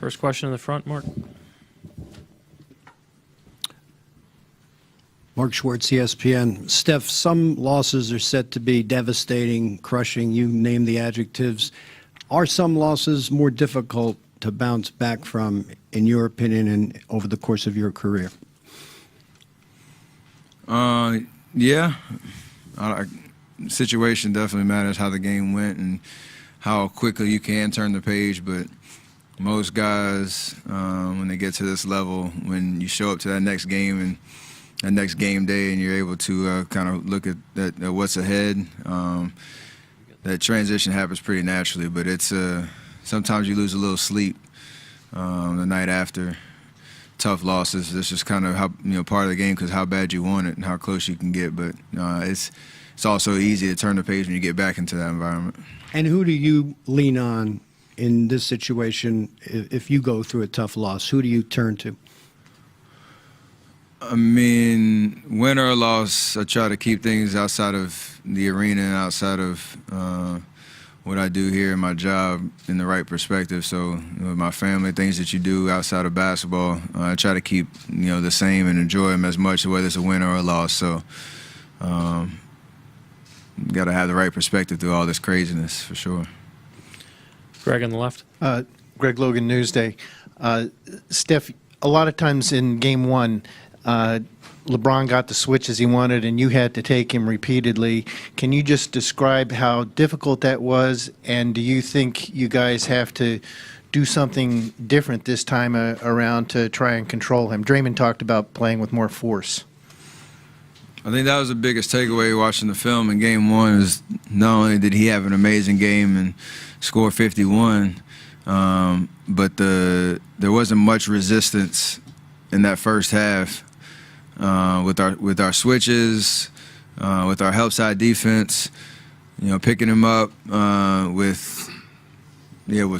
First question in the front, Mark. Mark Schwartz, ESPN. Steph, some losses are said to be devastating, crushing. You name the adjectives. Are some losses more difficult to bounce back from, in your opinion, and over the course of your career? Yeah. Situation definitely matters, how the game went and how quickly you can turn the page, but most guys, when they get to this level, when you show up to that next game and that next game day and you're able to kind of look at what's ahead, that transition happens pretty naturally, but it's sometimes you lose a little sleep the night after tough losses. This is kind of how, part of the game, because how bad you want it and how close you can get, but it's also easy to turn the page when you get back into that environment. And who do you lean on in this situation if you go through a tough loss? Who do you turn to? I mean, win or loss, I try to keep things outside of the arena and outside of what I do here in my job in the right perspective. So with my family, things that you do outside of basketball, I try to keep the same and enjoy them as much, whether it's a win or a loss. So got to have the right perspective through all this craziness, for sure. Greg on the left. Greg Logan, Newsday. Steph, a lot of times in Game 1, LeBron got the switches he wanted, and you had to take him repeatedly. Can you just describe how difficult that was, and do you think you guys have to do something different this time around to try and control him? Draymond talked about playing with more force. I think that was the biggest takeaway watching the film in Game 1 is not only did he have an amazing game and score 51, but there wasn't much resistance in that first half with our switches, with our help side defense, picking him up with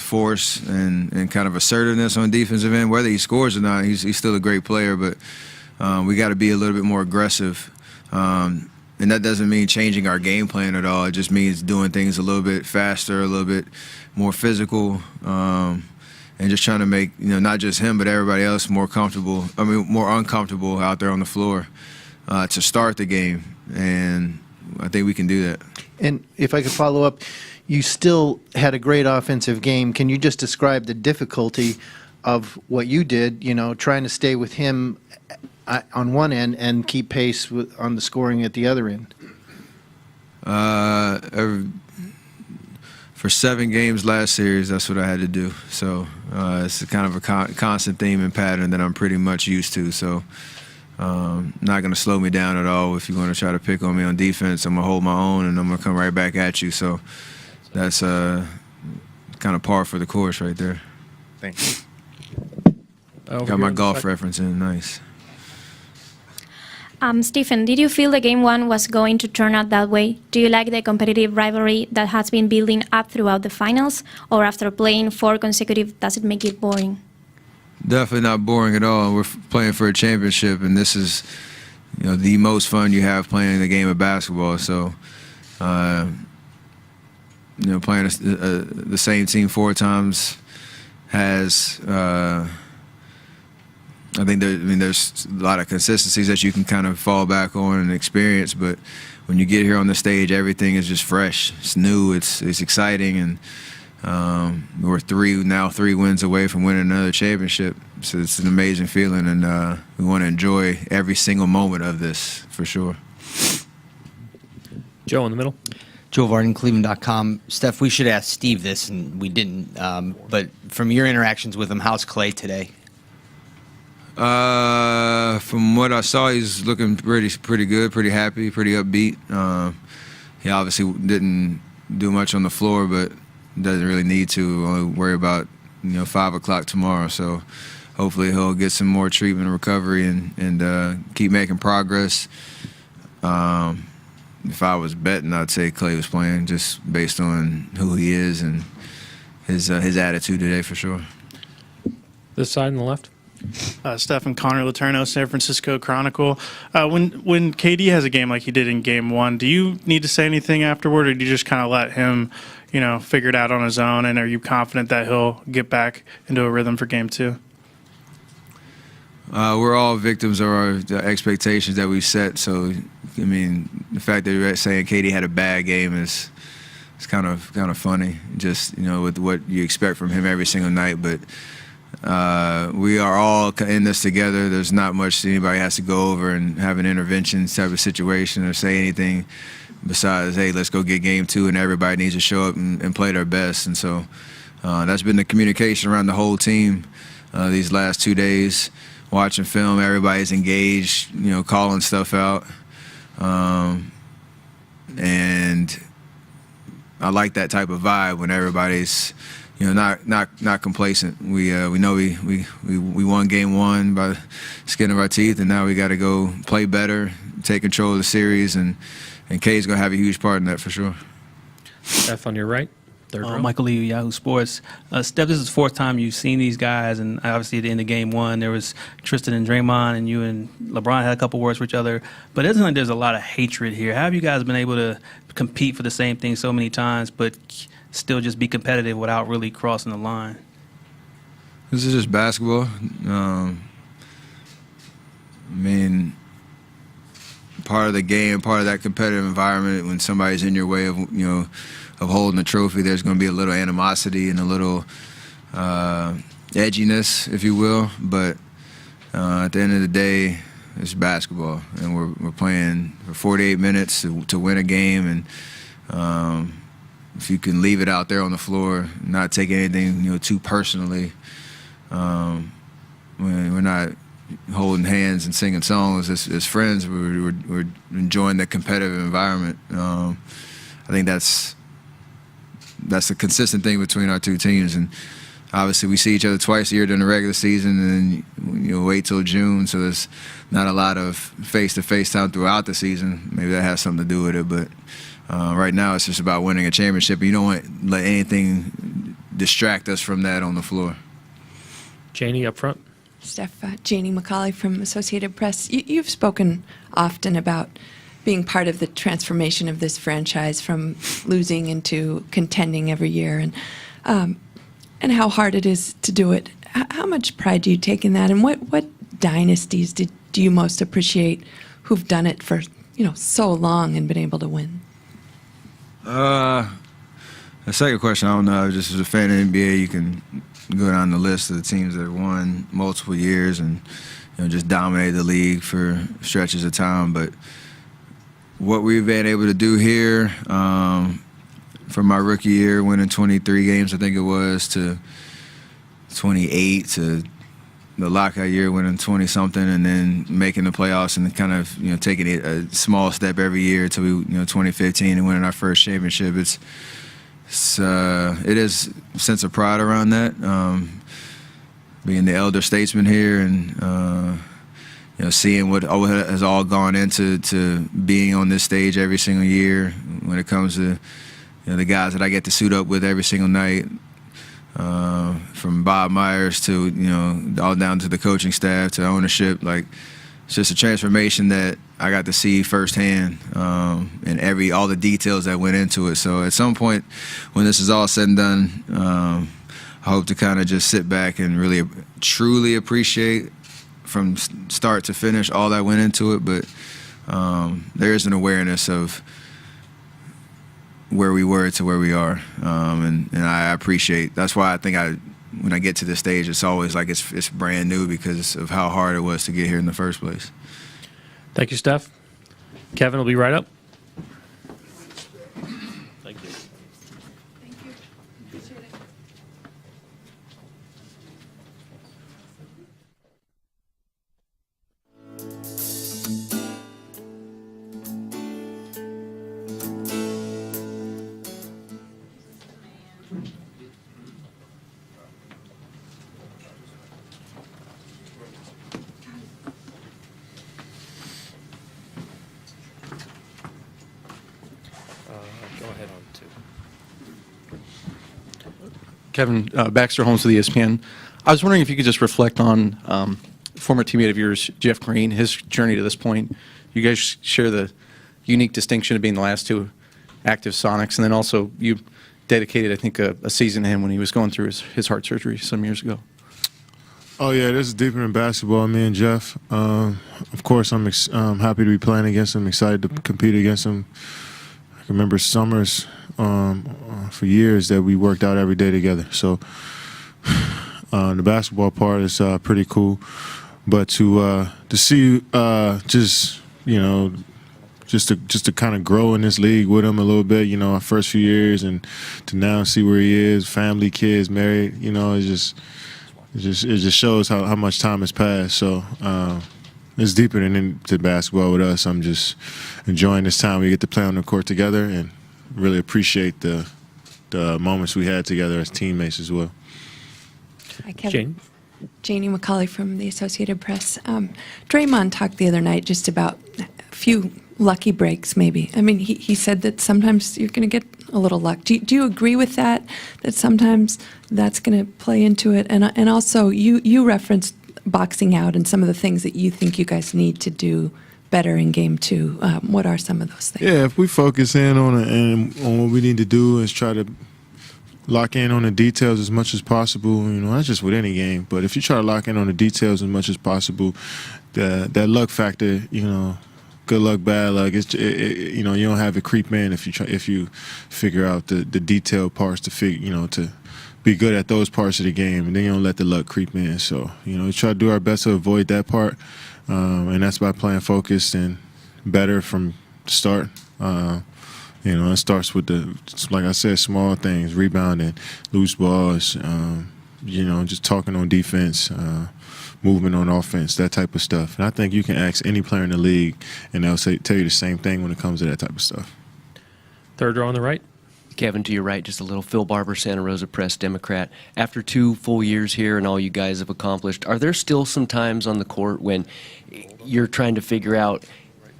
force and kind of assertiveness on defensive end. Whether he scores or not, he's still a great player, but we got to be a little bit more aggressive. And that doesn't mean changing our game plan at all. It just means doing things a little bit faster, a little bit more physical, and just trying to make, not just him, but everybody else more uncomfortable out there on the floor to start the game. And I think we can do that. And if I could follow up, you still had a great offensive game. Can you just describe the difficulty of what you did, trying to stay with him on one end and keep pace on the scoring at the other end? For 7 games last series, that's what I had to do. So it's kind of a constant theme and pattern that I'm pretty much used to. So not going to slow me down at all. If you're going to try to pick on me on defense, I'm going to hold my own and I'm going to come right back at you. So that's kind of par for the course right there. Thanks. Got my golf reference in, nice. Stephen, did you feel the Game 1 was going to turn out that way? Do you like the competitive rivalry that has been building up throughout the finals? Or after playing 4 consecutive, does it make it boring? Definitely not boring at all. We're playing for a championship, and this is the most fun you have playing the game of basketball. So, playing the same team 4 times has... I think there's a lot of consistencies that you can kind of fall back on and experience, but when you get here on the stage, everything is just fresh. It's new. It's exciting, and we're 3 wins away from winning another championship. So it's an amazing feeling, and we want to enjoy every single moment of this for sure. Joe in the middle. Joe Varden, Cleveland.com. Steph, we should ask Steve this, and we didn't. But from your interactions with him, how's Clay today? From what I saw, he's looking pretty good, pretty happy, pretty upbeat. He obviously didn't do much on the floor, but doesn't really need to. Only worry about 5 o'clock tomorrow. So hopefully he'll get some more treatment and recovery and keep making progress. If I was betting, I'd say Clay was playing just based on who he is and his attitude today for sure. This side on the left. Stephen Connor Letourneau, San Francisco Chronicle. When KD has a game like he did in Game 1, do you need to say anything afterward, or do you just kind of let him, figure it out on his own? And are you confident that he'll get back into a rhythm for Game 2? We're all victims of the expectations that we set. So, I mean, the fact that you're saying KD had a bad game is kind of funny. Just with what you expect from him every single night, but. We are all in this together. There's not much anybody has to go over and have an intervention type of situation or say anything besides, hey, let's go get Game 2, and everybody needs to show up and play their best. And so that's been the communication around the whole team these last 2 days. Watching film, everybody's engaged, calling stuff out. And I like that type of vibe when everybody's not complacent. We know we won Game 1 by the skin of our teeth, and now we got to go play better, take control of the series, and Kay's gonna have a huge part in that for sure. Steph on your right, third row. Michael Lee, Yahoo Sports. Steph, this is the fourth time you've seen these guys, and obviously at the end of Game 1, there was Tristan and Draymond, and you and LeBron had a couple words for each other. But it isn't like there's a lot of hatred here. How have you guys been able to compete for the same thing so many times, but still just be competitive without really crossing the line? This is just basketball. I mean, part of the game, part of that competitive environment, when somebody's in your way of of holding the trophy, there's going to be a little animosity and a little edginess, if you will. But at the end of the day, it's basketball, and we're playing for 48 minutes to win a game, and if you can leave it out there on the floor, not take anything too personally, we're not holding hands and singing songs as friends. We're enjoying the competitive environment. I think that's the consistent thing between our two teams. And obviously, we see each other twice a year during the regular season, and then wait till June. So there's not a lot of face-to-face time throughout the season. Maybe that has something to do with it, but. Right now, it's just about winning a championship. You don't want to let anything distract us from that on the floor. Janie up front. Steph, Janie McCauley from Associated Press. You've spoken often about being part of the transformation of this franchise from losing into contending every year, and how hard it is to do it. How much pride do you take in that, and what dynasties do you most appreciate who've done it for so long and been able to win? The second question, I don't know. Just as a fan of the NBA, you can go down the list of the teams that have won multiple years and just dominated the league for stretches of time. But what we've been able to do here, from my rookie year, winning 23 games, I think it was, to 28, to the lockout year, winning 20-something, and then making the playoffs and kind of taking it a small step every year until we 2015 and winning our first championship. It is a sense of pride around that, being the elder statesman here and seeing what has all gone into being on this stage every single year when it comes to the guys that I get to suit up with every single night. From Bob Myers to all down to the coaching staff to ownership, like it's just a transformation that I got to see firsthand, and all the details that went into it. So at some point, when this is all said and done, I hope to kind of just sit back and really truly appreciate from start to finish all that went into it. But there is an awareness of where we were to where we are, and I appreciate. That's why I think when I get to this stage, it's always like it's brand new because of how hard it was to get here in the first place. Thank you, Steph. Kevin will be right up. Thank you. Thank you. Appreciate it. Go ahead on two. Kevin, Baxter Holmes with ESPN. I was wondering if you could just reflect on former teammate of yours, Jeff Green, his journey to this point. You guys share the unique distinction of being the last two active Sonics, and then also you dedicated, I think, a season to him when he was going through his heart surgery some years ago. Oh yeah, this is deeper than basketball. Me and Jeff. Of course, I'm happy to be playing against him. Excited to compete against him. I can remember summers for years that we worked out every day together. So the basketball part is pretty cool, but to see just to kind of grow in this league with him a little bit, our first few years, and to now see where he is, family, kids, married, it just shows how much time has passed. So it's deeper than into basketball with us. I'm just enjoying this time we get to play on the court together, and really appreciate the moments we had together as teammates as well. Hi, Kevin. Janie McCauley from the Associated Press. Draymond talked the other night just about a few lucky breaks, maybe. I mean, he said that sometimes you're going to get a little luck. Do you agree with that, that sometimes that's going to play into it? And also, you referenced boxing out and some of the things that you think you guys need to do better in Game 2. What are some of those things? Yeah, if we focus in on it and on what we need to do is try to lock in on the details as much as possible, not just with any game, but if you try to lock in on the details as much as possible, that luck factor, good luck, bad luck, you don't have it creep in if you figure out the detailed parts to be good at those parts of the game, and then you don't let the luck creep in. So, we try to do our best to avoid that part, and that's by playing focused and better from the start. It starts with like I said, small things, rebounding, loose balls, just talking on defense, movement on offense, that type of stuff. And I think you can ask any player in the league, and they'll tell you the same thing when it comes to that type of stuff. Third row on the right. Kevin, to your right, just a little. Phil Barber, Santa Rosa Press, Democrat. After 2 full years here and all you guys have accomplished, are there still some times on the court when you're trying to figure out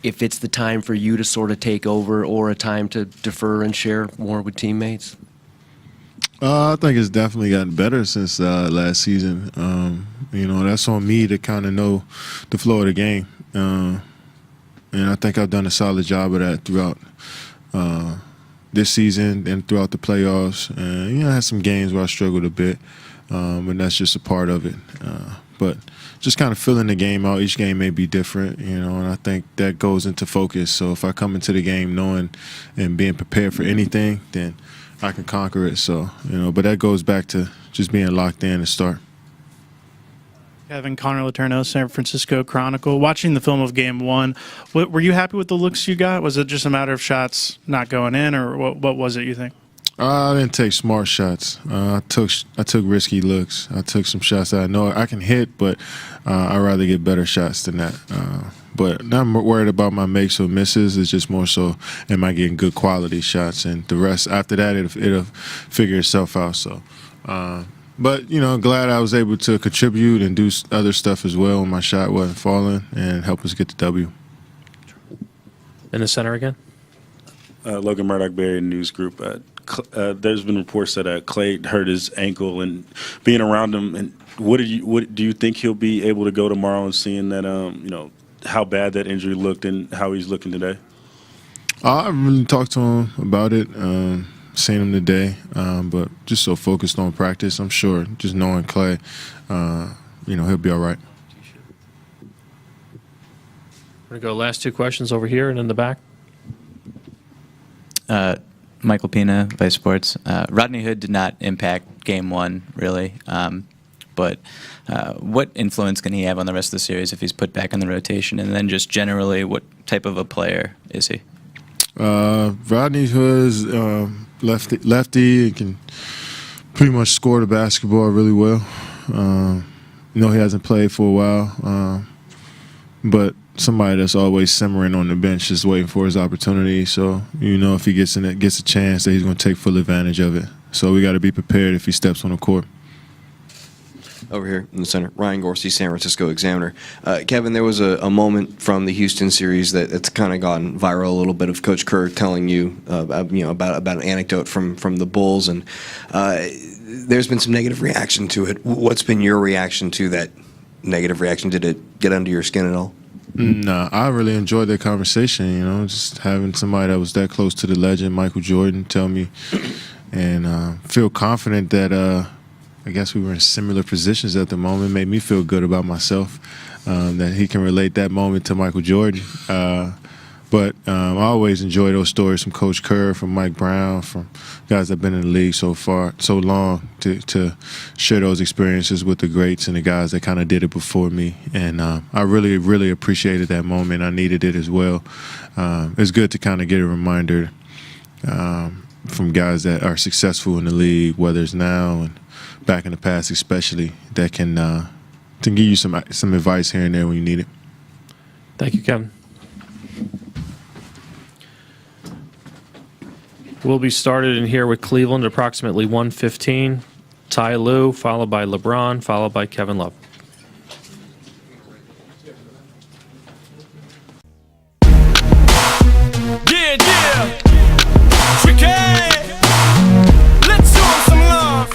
if it's the time for you to sort of take over or a time to defer and share more with teammates? I think it's definitely gotten better since last season. That's on me to kind of know the flow of the game. And I think I've done a solid job of that throughout this season and throughout the playoffs. And, I had some games where I struggled a bit, and that's just a part of it. But just kind of filling the game out. Each game may be different, and I think that goes into focus. So if I come into the game knowing and being prepared for anything, then I can conquer it. So, but that goes back to just being locked in to start. Kevin, Connor Letourneau, San Francisco Chronicle. Watching the film of Game 1, were you happy with the looks you got? Was it just a matter of shots not going in, or what was it, you think? I didn't take smart shots. I took risky looks. I took some shots that I know I can hit, but I'd rather get better shots than that. But not worried about my makes or misses. It's just more so, am I getting good quality shots? And the rest, after that, it'll figure itself out. So, but, glad I was able to contribute and do other stuff as well when my shot wasn't falling and help us get the W. In the center again. Logan Murdoch, Barry News Group. There's been reports that Clay hurt his ankle, and being around him, and what do you think he'll be able to go tomorrow, and seeing that how bad that injury looked and how he's looking today? I haven't really talked to him about it, seen him today, but just so focused on practice. I'm sure, just knowing Clay, he'll be all right. We're going to go last 2 questions over here and in the back. Michael Pina, Vice Sports. Rodney Hood did not impact Game 1, really. But what influence can he have on the rest of the series if he's put back in the rotation? And then just generally, what type of a player is he? Rodney Hood is lefty and can pretty much score the basketball really well. He hasn't played for a while, but somebody that's always simmering on the bench, just waiting for his opportunity. So, if he gets a chance, that he's going to take full advantage of it. So we got to be prepared if he steps on the court. over here in the center. Ryan Gorsey, San Francisco Examiner. Kevin, there was a moment from the Houston series that's kind of gone viral a little bit of Coach Kerr telling you, about an anecdote from the Bulls, and there's been some negative reaction to it. What's been your reaction to that negative reaction? Did it get under your skin at all? No, I really enjoyed that conversation, just having somebody that was that close to the legend, Michael Jordan, tell me, and feel confident that I guess we were in similar positions at the moment, made me feel good about myself, that he can relate that moment to Michael Jordan. But I always enjoy those stories from Coach Kerr, from Mike Brown, from guys that have been in the league so long, to share those experiences with the greats and the guys that kind of did it before me. And I really, really appreciated that moment. I needed it as well. It's good to kind of get a reminder from guys that are successful in the league, whether it's now and back in the past especially, that can give you some advice here and there when you need it. Thank you, Kevin. We'll be started in here with Cleveland at approximately 1:15. Ty Lue, followed by LeBron, followed by Kevin Love.